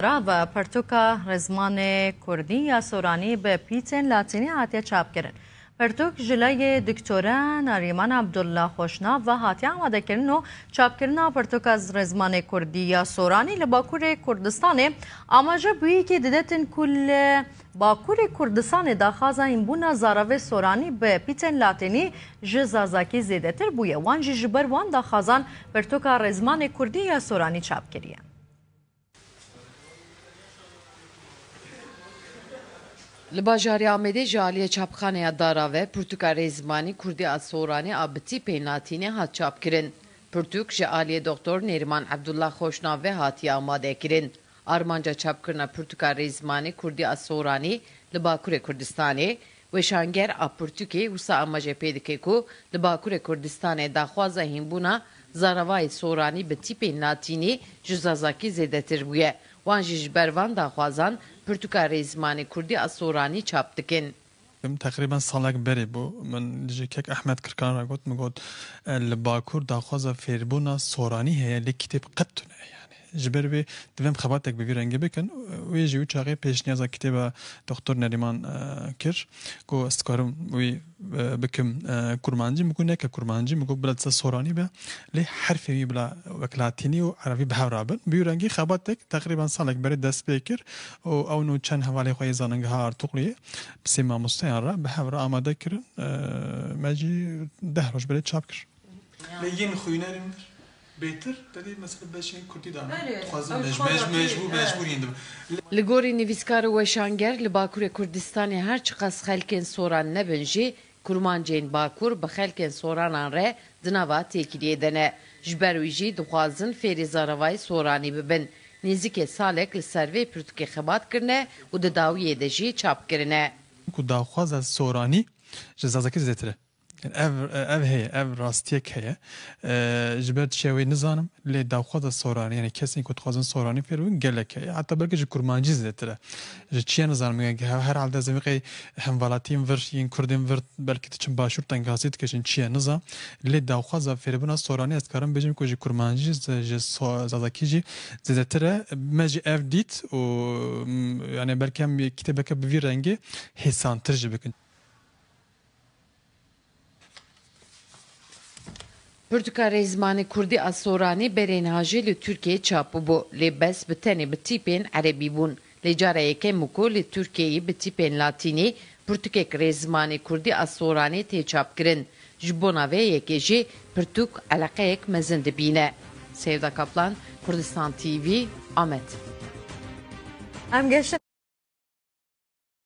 و پرتوکا رزمان کردی یا سورانی به پیتن لاتینی هاتیه چاپ کردن. پرتوک جلای دکتوره نریمان عبدالله خوشناو و هاتیه آماده کردن و چاپ کردن پرتوک از رزمان کردی یا سورانی لباکور کردستان آماجه بویی که دیدتن کل باکور کردستان داخازه این بونا زاراوه سورانی به پیتن لاتینی جزازاکی زیده تر بویه وان جبر وان داخازان پرتوک رزمان کردی یا سورانی چاپ کردن. لباجاری آمده جالی چاپخانه داراوه پرتوک رزمانی کردی از سورانی آبتی پین لاتینی هات چاپ کرن. پرتوک جالی دکتر نریمان عبدالله خوشناو هاتی آماده کرن. آرمانجا چاپ کرنا پرتوک رزمانی کردی از سورانی لباکور کردستانی و شانگر آب پرتوکی وسا آماجه پیدکه کو لباکور کردستانی داخوازه هنبونا زاروای سورانی به تیپین لاتینی جزازاکی زیده تر بویه. وان جبروان داخوازان پرتوک رزمانی کردی از سورانی چاپ دکن. تقریبا سالک بری بو من جیک احمد کرکان را گفت میگفت لباکور داخوازه فیربونا سورانی هی لکتاب قطنه جبر به دوام خبرتك بفيرنجي بكن ويجي وشاقي بيش نيازا كتابة دكتور نريمان كر كو استكارم وي بكم كرمانجي مكو نيكا كرمانجي مكو بلاد سوراني با لي حرفي بلا وكلاتيني وعربي بهورابن بيرنجي خبرتك تقريبا سالك بري دست بيكر او نو چن حوالي خوي زاننگ هار تقلي بسيما مستعار بهورا آماده كر ماجي دهرش بري چاپ كر لين خوينارم بهتر دادی مثلا بشین کردی دارم خوازم مجبور یندم لگوری نویسکار و شانگر لباکور کردستانی هر چقدر خلکن سوران نبنجی کرمانجین باکور به خلکن سورانان ره دنوا تکیلیه دنه جبرویجی دخوازن فیری زاروای سورانی ببن نزدیک سالک لسروی پرتوکی خبات کرنه و داویه دجی چاپ کرنه کو داخواز از سورانی جزازکی زیتره ev rastiyek heye jibet şevi nizanım le davxwaza sorani yani kesin ku txwazin sorani ferun gelek heye hatta belki ji kurmancî zêtire ji çiye nizanım her halde zemiqê hemvalatiyên vir yên kurdên vir belki tiçin başûr tengasî dikeşin çiye nizam le davxwaza feribûna sorani ez karim bêjim ku ji kurmancî ji zazakî jî zêdetire me jî ev dît û yani belki em kitêbeke bi vî rengê hêsantir jî bikin. پرتوک رزمانی کردی از سورانی برین هاجل ترکیه چاپو بو لی بس بتنی به تیپین عربی بون لی جاره یکی مکو لی ترکیه به تیپین لاتینی پرتوک رزمانی کردی از سورانی تی چاپ کرن جبونا و یکی جی پرتوک علاقه یک مزند بینه. سیودا کپلان کردستان تیوی آمد.